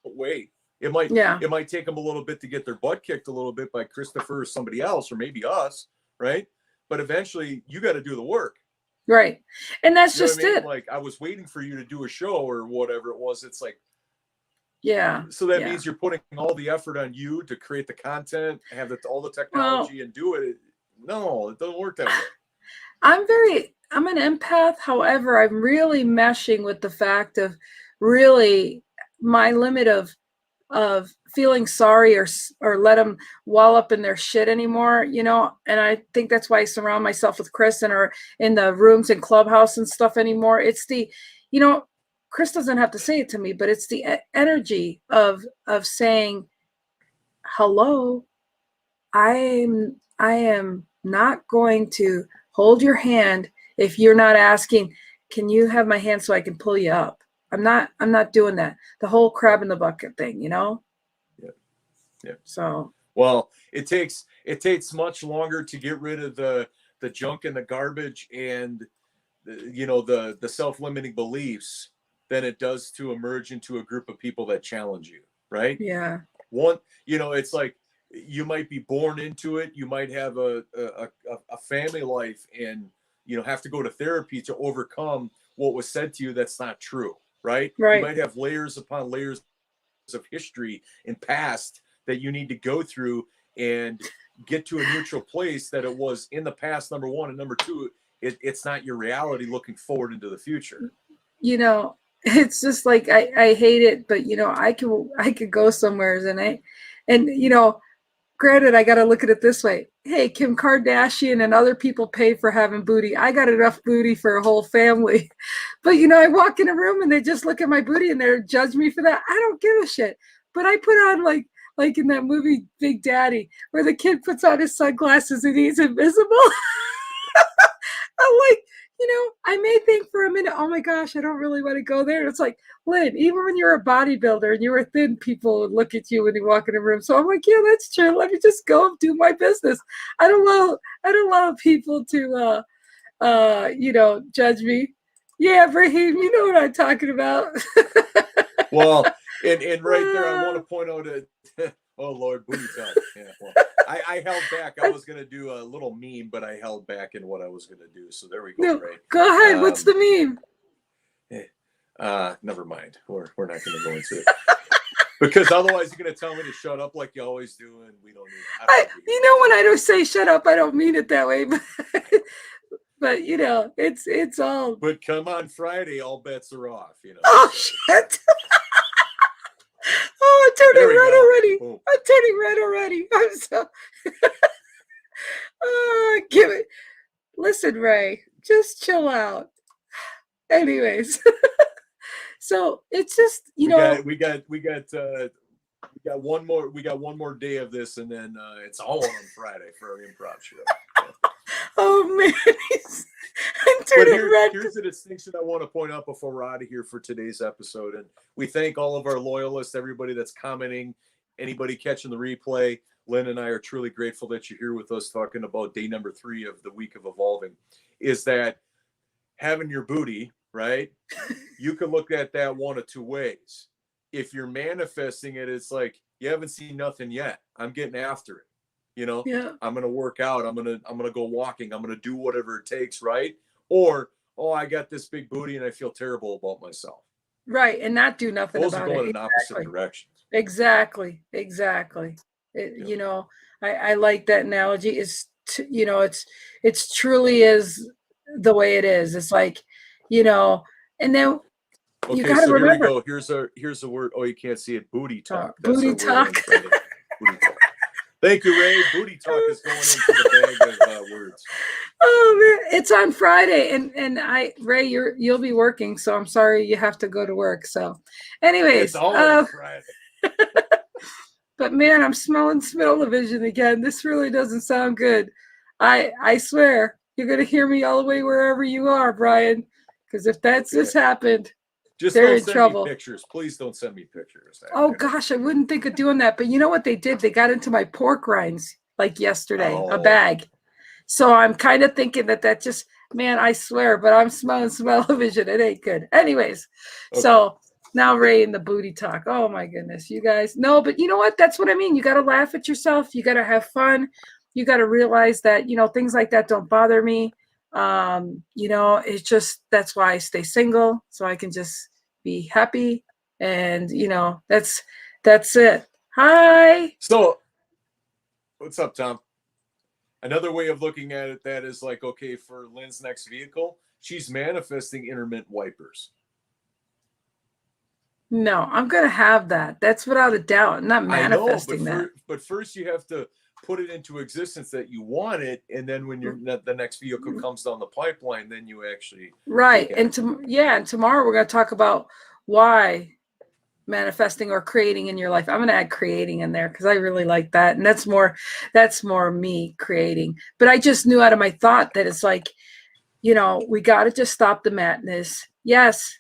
wait. It might take them a little bit to get their butt kicked a little bit by Christopher or somebody else, or maybe us, right? But eventually you got to do the work. Right. And that's just it. Like, I was waiting for you to do a show or whatever it was. It's like, so that means you're putting all the effort on you to create the content, have all the technology and do it. No, it doesn't work that way. I'm an empath. However, I'm really meshing with the fact of really my limit of feeling sorry or let them wall up in their shit anymore, and I think that's why I surround myself with Chris and are in the rooms and Clubhouse and stuff anymore. It's the, Chris doesn't have to say it to me, but it's the energy of saying, hello, I am not going to hold your hand if you're not asking, can you have my hand so I can pull you up? I'm not doing that. The whole crab in the bucket thing, Yeah. So, well, it takes much longer to get rid of the junk and the garbage and the self-limiting beliefs than it does to emerge into a group of people that challenge you, right? Yeah. It's like you might be born into it. You might have a family life and have to go to therapy to overcome what was said to you that's not true. Right. You might have layers upon layers of history and past that you need to go through and get to a neutral place that it was in the past, number one, and number two, it's not your reality looking forward into the future. It's just like I hate it, but I could go somewhere and granted, I got to look at it this way. Hey, Kim Kardashian and other people pay for having booty. I got enough booty for a whole family. But, I walk in a room and they just look at my booty and they judge me for that. I don't give a shit. But I put on like in that movie Big Daddy, where the kid puts on his sunglasses and he's invisible. I'm like, I may think for a minute, oh my gosh, I don't really want to go there. And it's like, Lynn, even when you're a bodybuilder and you were thin, people would look at you when you walk in a room. So I'm like, yeah, that's true. Let me just go and do my business. I don't allow people to, judge me. Yeah, Raheem, you know what I'm talking about. Well, and right there, I want to point out oh Lord, booty time. Yeah, well, I held back. I was gonna do a little meme, but I held back in what I was gonna do. So there we go. No, Ray. Go ahead. What's the meme? Never mind. We're not gonna go into it because otherwise you're gonna tell me to shut up like you always do, and we don't need. When I don't say shut up, I don't mean it that way, but. But it's all. But come on Friday, all bets are off. Oh shit! Oh, I'm turning red already. Boom. I'm turning red already. I'm so. Give it. Listen, Ray, just chill out. Anyways, so it's just we got one more day of this, and then it's all on Friday for our improv show. Oh man, I'm turning red. Here's the distinction I want to point out before we're out of here for today's episode. And we thank all of our loyalists, everybody that's commenting, anybody catching the replay. Lynn and I are truly grateful that you're here with us talking about day number 3 of the week of evolving. Is that having your booty, right? You can look at that one of two ways. If you're manifesting it, it's like you haven't seen nothing yet. I'm getting after it. I'm going to work out. I'm going to go walking. I'm going to do whatever it takes. Right. Or, I got this big booty and I feel terrible about myself. Right. And not do nothing about it. Those are going in opposite directions. Exactly. I like that analogy. It's truly is the way it is. It's like, and then You Okay, got to so here we remember. go. Here's a word. Oh, you can't see it. Booty talk. That's Booty our word talk. on Friday. Booty talk. Thank you, Ray. Booty talk is going into the bag of words. Oh man, it's on Friday, and Ray, you'll be working, so I'm sorry you have to go to work. So, anyways, It's always Friday. but man, I'm smelling smell-o-vision again. This really doesn't sound good. I swear you're gonna hear me all the way wherever you are, Brian, because if that's Okay. just happened, Just they're don't in send trouble. me pictures. Please don't send me pictures. Oh gosh, I wouldn't think of doing that. But you know what they did? They got into my pork rinds like yesterday, a bag. So I'm kind of thinking that just, man, I swear, but I'm smelling smell-o-vision. It ain't good. Anyways, Okay. So now Ray and the booty talk. Oh my goodness, you guys. No, but you know what? That's what I mean. You got to laugh at yourself. You got to have fun. You got to realize that, things like that don't bother me. It's just, that's why I stay single. So I can just be happy. And, that's it. Hi. So what's up, Tom? Another way of looking at it, that is like, okay, for Lynn's next vehicle, she's manifesting intermittent wipers. No, I'm going to have that. That's without a doubt. I'm not manifesting that. But first you have to put it into existence that you want it. And then when the next vehicle comes down the pipeline, then you actually. Right. And tomorrow we're going to talk about why manifesting or creating in your life. I'm going to add creating in there because I really like that. And that's more me creating. But I just knew out of my thought that it's like, we got to just stop the madness. Yes.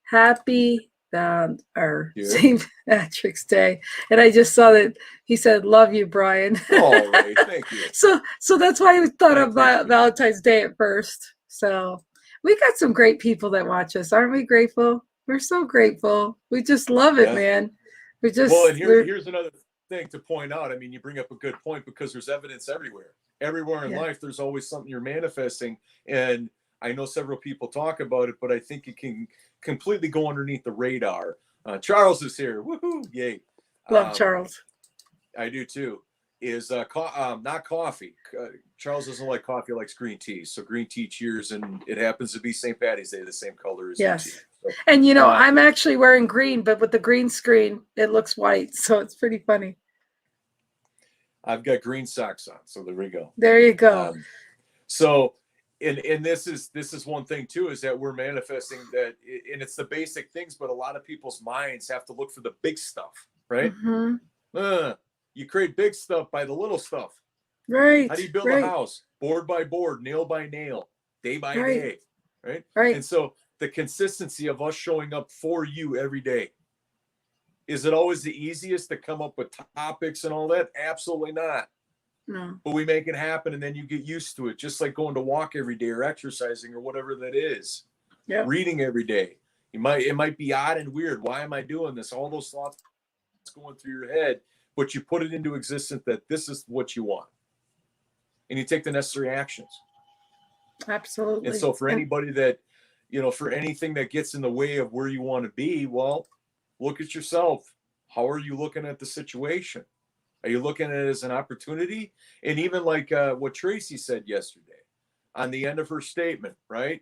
Happy St. Patrick's Day. And I just saw that he said, love you, Brian. All right. Thank you. So that's why I thought of Valentine's Day at first. So we got some great people that watch us. Aren't we grateful? We're so grateful. We just love it, man. And here's another thing to point out. I mean, you bring up a good point because there's evidence everywhere. Everywhere in life, there's always something you're manifesting. And I know several people talk about it, but I think it can completely go underneath the radar. Charles is here. Woohoo! Yay! Love Charles. I do too. Is not coffee. Charles doesn't like coffee; likes green tea. So green tea cheers, and it happens to be St. Patty's Day, the same color as the tea. So, and I'm actually wearing green, but with the green screen, it looks white, so it's pretty funny. I've got green socks on, so there we go. There you go. And this is one thing too, is that we're manifesting that, and it's the basic things, but a lot of people's minds have to look for the big stuff, right? Mm-hmm. You create big stuff by the little stuff. Right. How do you build a house? Board by board, nail by nail, day by day, right? And so the consistency of us showing up for you every day. Is it always the easiest to come up with topics and all that? Absolutely not. No. But we make it happen, and then you get used to it, just like going to walk every day or exercising or whatever that is. Yeah. Reading every day. It might be odd and weird. Why am I doing this? All those thoughts going through your head, but you put it into existence that this is what you want. And you take the necessary actions. Absolutely. And so for anybody that, for anything that gets in the way of where you want to be, well, look at yourself. How are you looking at the situation? Are you looking at it as an opportunity? And even like what Tracy said yesterday on the end of her statement, right?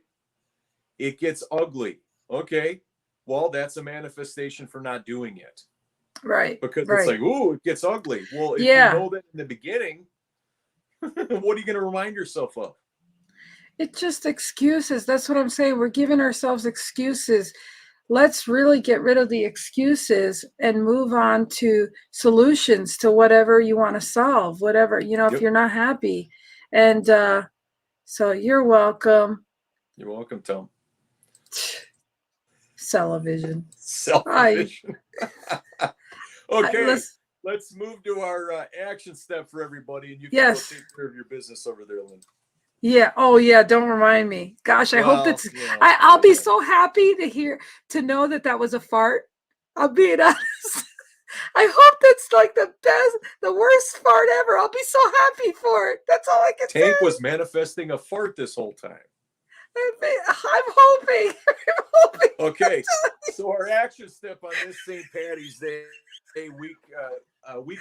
It gets ugly. Okay. Well, that's a manifestation for not doing it. Right. Because it's like, ooh, it gets ugly. Well, if you know that in the beginning, what are you going to remind yourself of? It's just excuses. That's what I'm saying. We're giving ourselves excuses. Let's really get rid of the excuses and move on to solutions to whatever you want to solve, whatever, if you're not happy. And so you're welcome. You're welcome, Tom. Television. Okay, let's move to our action step for everybody, and you can go take care of your business over there, Lynn. Yeah. Oh, yeah. Don't remind me. Gosh, I hope that's. I'll be so happy to know that was a fart. I'll be honest. I hope that's like the worst fart ever. I'll be so happy for it. That's all I can say. Tank was manifesting a fart this whole time. I'm hoping. Okay, so our action step on this St. Patty's Day week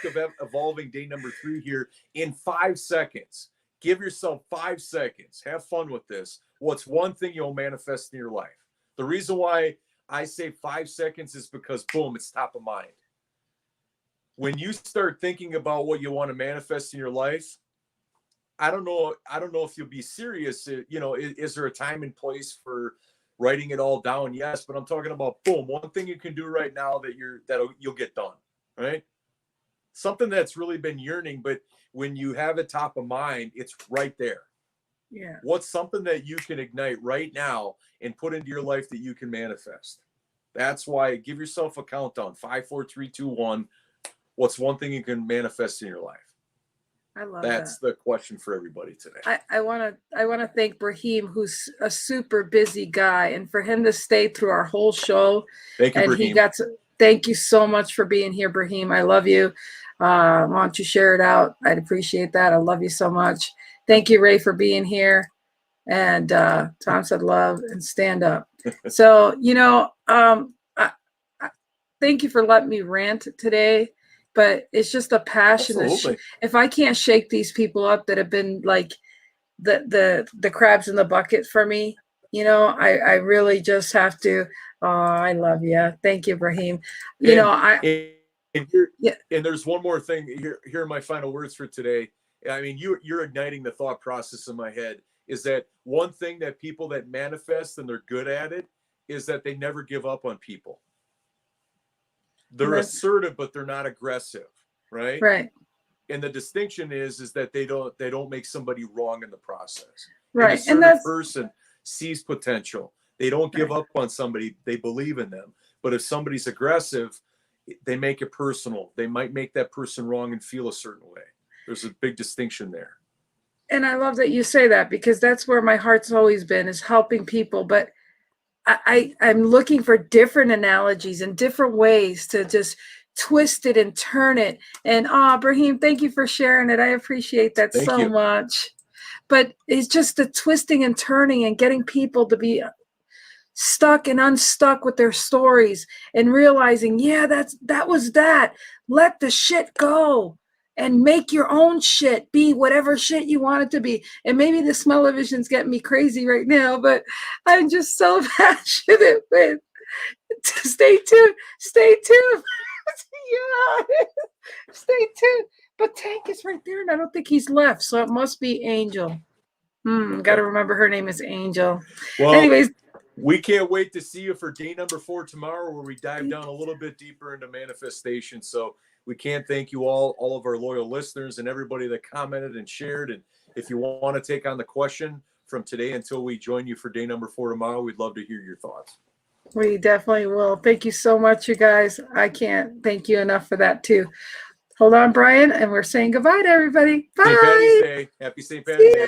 of evolving day number 3 here in 5 seconds. Give yourself 5 seconds. Have fun with this. What's one thing you'll manifest in your life? The reason why I say 5 seconds is because, boom, it's top of mind. When you start thinking about what you want to manifest in your life, I don't know if you'll be serious. You know, is there a time and place for writing it all down? Yes, but I'm talking about, boom, one thing you can do right now that you'll get done, right? Something that's really been yearning, but when you have it top of mind, it's right there. Yeah. What's something that you can ignite right now and put into your life that you can manifest? That's why give yourself a countdown. 5, 4, 3, 2, 1. What's one thing you can manifest in your life? I love That's the question for everybody today. I want to thank Brahim, who's a super busy guy, and for him to stay through our whole show. Thank you, and Brahim. Thank you so much for being here, Brahim. I love you. Why don't you share it out? I'd appreciate that. I love you so much. Thank you, Ray, for being here. And Tom said love and stand up. So, you know, thank you for letting me rant today. But it's just a passion. If I can't shake these people up that have been like the crabs in the bucket for me, you know, I really just have to. Oh, I love you. Thank you, Brahim. And there's one more thing. Here are my final words for today. I mean, you're igniting the thought process in my head. Is that one thing that people that manifest and they're good at it is that they never give up on people. They're assertive, but they're not aggressive, right? Right. And the distinction is that they don't make somebody wrong in the process. Right. An assertive person sees potential. They don't give up on somebody. They believe in them. But if somebody's aggressive, they make it personal. They might make that person wrong and feel a certain way. There's a big distinction there. And I love that you say that, because that's where my heart's always been, is helping people. But I'm looking for different analogies and different ways to just twist it and turn it. And Brahim, thank you for sharing it. I appreciate that so much. But it's just the twisting and turning and getting people to be stuck and unstuck with their stories and realizing, yeah, that was that. Let the shit go and make your own shit be whatever shit you want it to be. And maybe the smell-o-vision's getting me crazy right now, but I'm just so passionate with. Stay tuned. Yeah. Stay tuned. But Tank is right there, and I don't think he's left, so it must be Angel. Got to remember her name is Angel. Well, anyways, we can't wait to see you for day number 4 tomorrow, where we dive down a little bit deeper into manifestation. So we can't thank you all of our loyal listeners and everybody that commented and shared. And if you want to take on the question from today until we join you for day number 4 tomorrow, we'd love to hear your thoughts. We definitely will. Thank you so much, you guys. I can't thank you enough for that too. Hold on, Brian, and we're saying goodbye to everybody. Bye. St. Patty's Day. Happy St. Patty's Day.